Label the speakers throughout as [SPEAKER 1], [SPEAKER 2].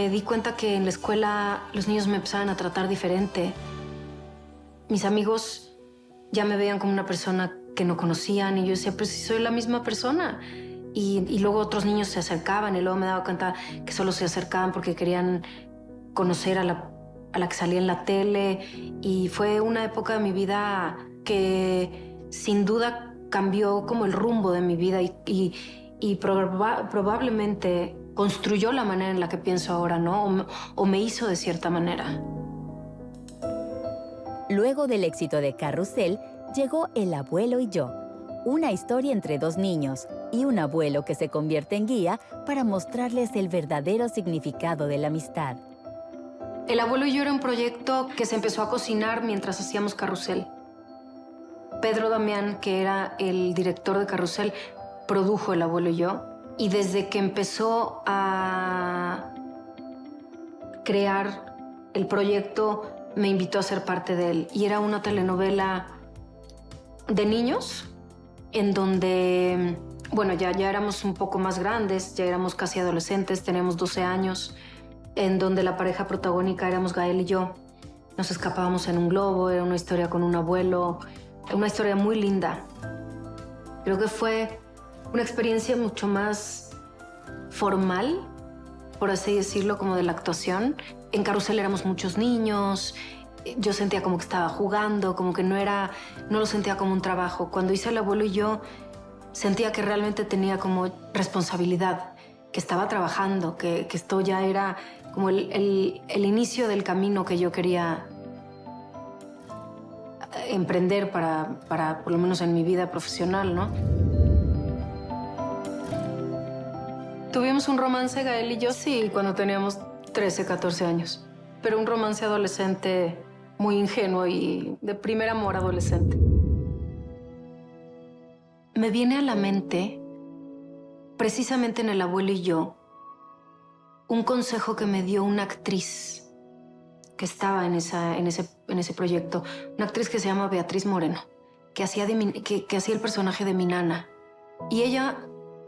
[SPEAKER 1] me di cuenta que en la escuela los niños me empezaban a tratar diferente. Mis amigos ya me veían como una persona que no conocían y yo decía, pues si soy la misma persona. Y luego otros niños se acercaban y luego me daba cuenta que solo se acercaban porque querían conocer a la que salía en la tele. Y fue una época de mi vida que sin duda cambió como el rumbo de mi vida y probablemente construyó la manera en la que pienso ahora, ¿no? O me hizo de cierta manera.
[SPEAKER 2] Luego del éxito de Carrusel, llegó El abuelo y yo, una historia entre dos niños y un abuelo que se convierte en guía para mostrarles el verdadero significado de la amistad.
[SPEAKER 1] El abuelo y yo era un proyecto que se empezó a cocinar mientras hacíamos Carrusel. Pedro Damián, que era el director de Carrusel, produjo El abuelo y yo. Y desde que empezó a crear el proyecto, me invitó a ser parte de él. Y era una telenovela de niños en donde, bueno, ya éramos un poco más grandes, ya éramos casi adolescentes, teníamos 12 años, en donde la pareja protagónica éramos Gael y yo. Nos escapábamos en un globo, era una historia con un abuelo, una historia muy linda. Creo que fue una experiencia mucho más formal, por así decirlo, como de la actuación. En Carrusel éramos muchos niños, yo sentía como que estaba jugando, como que no lo sentía como un trabajo. Cuando hice El abuelo y yo, sentía que realmente tenía como responsabilidad, que estaba trabajando, que esto ya era como el inicio del camino que yo quería emprender para, por lo menos en mi vida profesional, ¿no? Tuvimos un romance, Gael y yo, sí, cuando teníamos 13, 14 años. Pero un romance adolescente muy ingenuo y de primer amor adolescente. Me viene a la mente, precisamente en El abuelo y yo, un consejo que me dio una actriz que estaba en ese proyecto. Una actriz que se llama Beatriz Moreno, que hacía el personaje de mi nana. Y ella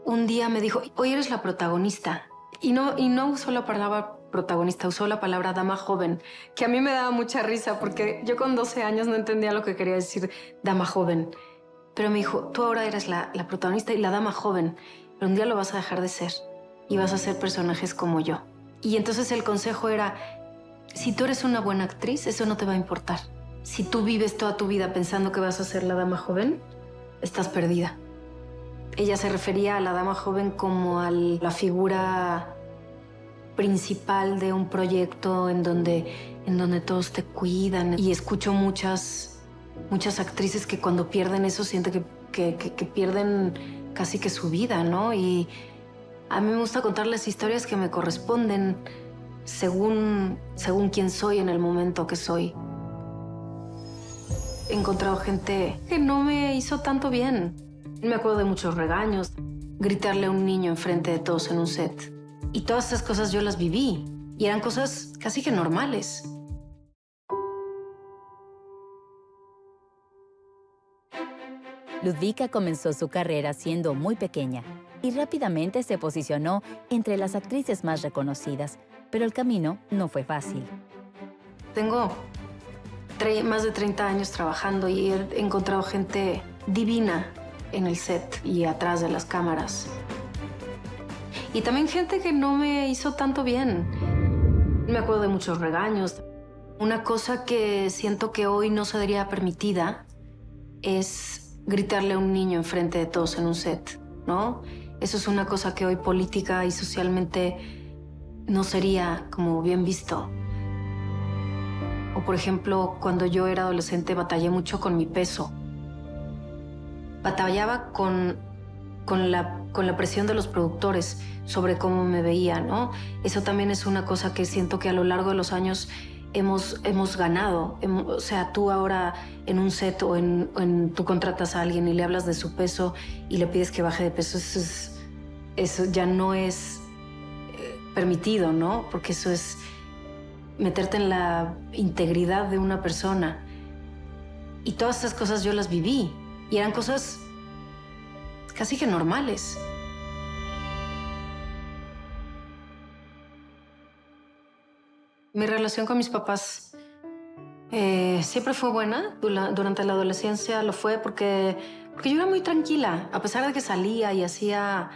[SPEAKER 1] un día me dijo, hoy eres la protagonista. Y no usó la palabra protagonista, usó la palabra dama joven, que a mí me daba mucha risa porque yo con 12 años no entendía lo que quería decir dama joven. Pero me dijo, tú ahora eres la protagonista y la dama joven, pero un día lo vas a dejar de ser y vas a ser personajes como yo. Y entonces el consejo era, si tú eres una buena actriz, eso no te va a importar. Si tú vives toda tu vida pensando que vas a ser la dama joven, estás perdida. Ella se refería a la dama joven como a la figura principal de un proyecto en donde todos te cuidan. Y escucho muchas actrices que cuando pierden eso sienten que pierden casi que su vida, ¿no? Y a mí me gusta contar las historias que me corresponden según quién soy en el momento que soy. He encontrado gente que no me hizo tanto bien. Me acuerdo de muchos regaños, gritarle a un niño enfrente de todos en un set. Y todas esas cosas yo las viví. Y eran cosas casi que normales.
[SPEAKER 2] Ludwika comenzó su carrera siendo muy pequeña y rápidamente se posicionó entre las actrices más reconocidas, pero el camino no fue fácil.
[SPEAKER 1] Tengo más de 30 años trabajando y he encontrado gente divina en el set y atrás de las cámaras. Y también gente que no me hizo tanto bien. Me acuerdo de muchos regaños. Una cosa que siento que hoy no sería permitida es gritarle a un niño enfrente de todos en un set, ¿no? Eso es una cosa que hoy política y socialmente no sería como bien visto. O, por ejemplo, cuando yo era adolescente batallé mucho con mi peso. Batallaba con la presión de los productores sobre cómo me veía, ¿no? Eso también es una cosa que siento que a lo largo de los años hemos ganado. O sea, tú ahora en un set o tú contratas a alguien y le hablas de su peso y le pides que baje de peso, eso ya no es permitido, ¿no? Porque eso es meterte en la integridad de una persona. Y todas esas cosas yo las viví y eran cosas casi que normales. Mi relación con mis papás siempre fue buena. Durante la adolescencia lo fue porque yo era muy tranquila. A pesar de que salía y hacía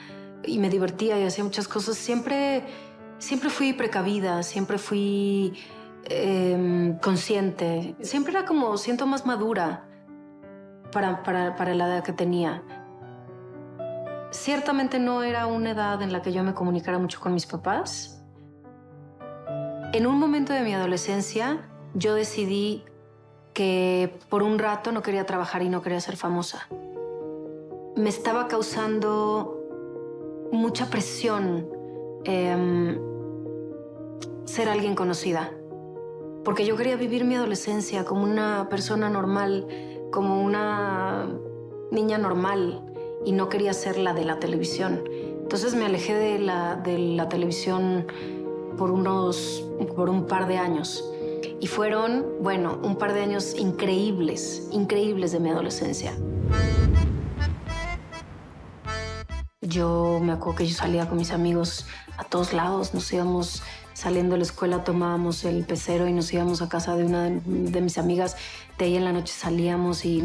[SPEAKER 1] y me divertía y hacía muchas cosas, siempre fui precavida, siempre fui consciente. Siempre era como, siento, más madura para la edad que tenía. Ciertamente no era una edad en la que yo me comunicara mucho con mis papás. En un momento de mi adolescencia, yo decidí que por un rato no quería trabajar y no quería ser famosa. Me estaba causando mucha presión ser alguien conocida, porque yo quería vivir mi adolescencia como una persona normal, como una niña normal, y no quería ser la de la televisión. Entonces me alejé de la televisión por un par de años. Y fueron, bueno, un par de años increíbles de mi adolescencia. Yo me acuerdo que yo salía con mis amigos a todos lados. Nos íbamos saliendo de la escuela, tomábamos el pecero y nos íbamos a casa de una de mis amigas. De ahí en la noche salíamos y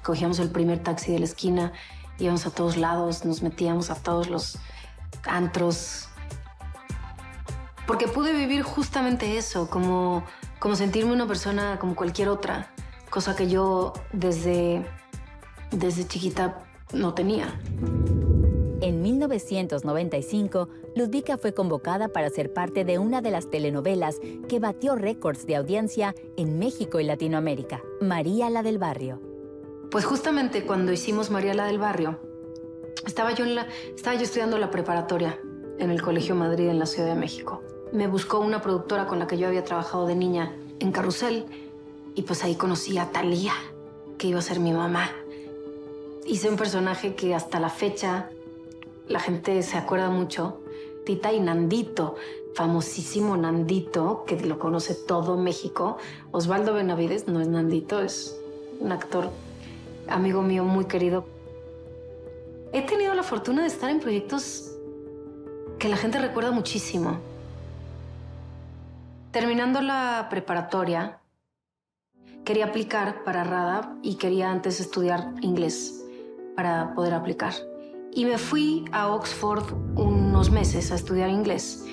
[SPEAKER 1] cogíamos el primer taxi de la esquina. Íbamos a todos lados, nos metíamos a todos los antros. Porque pude vivir justamente eso, como sentirme una persona como cualquier otra, cosa que yo desde chiquita no tenía.
[SPEAKER 2] En 1995, Ludwika fue convocada para ser parte de una de las telenovelas que batió récords de audiencia en México y Latinoamérica, María la del Barrio.
[SPEAKER 1] Pues justamente cuando hicimos María la del Barrio, estaba yo estudiando la preparatoria en el Colegio Madrid en la Ciudad de México. Me buscó una productora con la que yo había trabajado de niña en Carrusel y pues ahí conocí a Thalía, que iba a ser mi mamá. Hice un personaje que hasta la fecha la gente se acuerda mucho, Tita y Nandito, famosísimo Nandito, que lo conoce todo México. Osvaldo Benavides no es Nandito, es un actor amigo mío muy querido. He tenido la fortuna de estar en proyectos que la gente recuerda muchísimo. Terminando la preparatoria, quería aplicar para RADA y quería antes estudiar inglés para poder aplicar. Y me fui a Oxford unos meses a estudiar inglés,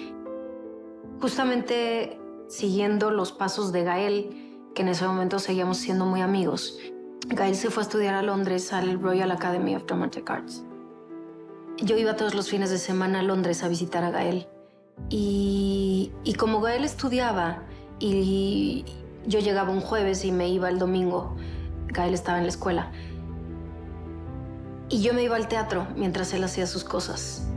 [SPEAKER 1] justamente siguiendo los pasos de Gael, que en ese momento seguíamos siendo muy amigos. Gael se fue a estudiar a Londres al Royal Academy of Dramatic Arts. Yo iba todos los fines de semana a Londres a visitar a Gael. Y como Gael estudiaba y yo llegaba un jueves y me iba el domingo, Gael estaba en la escuela. Y yo me iba al teatro mientras él hacía sus cosas.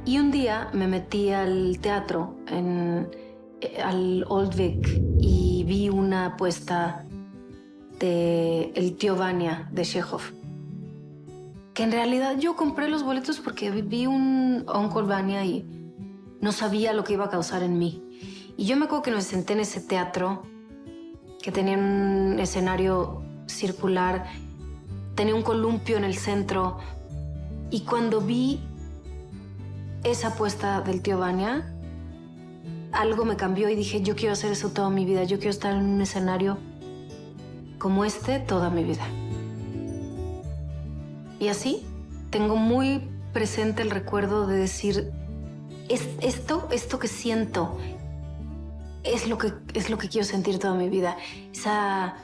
[SPEAKER 1] Y un día me metí al teatro, al Old Vic, y vi una puesta de El tío Vania de Chekhov. Que en realidad yo compré los boletos porque vi un Uncle Vanya y no sabía lo que iba a causar en mí. Y yo me acuerdo que me senté en ese teatro que tenía un escenario circular, tenía un columpio en el centro. Y cuando vi esa puesta del tío Vanya, algo me cambió y dije, yo quiero hacer eso toda mi vida. Yo quiero estar en un escenario como este toda mi vida. Y así tengo muy presente el recuerdo de decir, esto que siento es lo que quiero sentir toda mi vida. Esa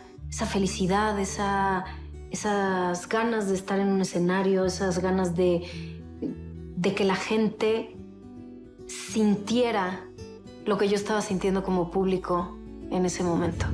[SPEAKER 1] felicidad, esas ganas de estar en un escenario, esas ganas de que la gente sintiera lo que yo estaba sintiendo como público en ese momento.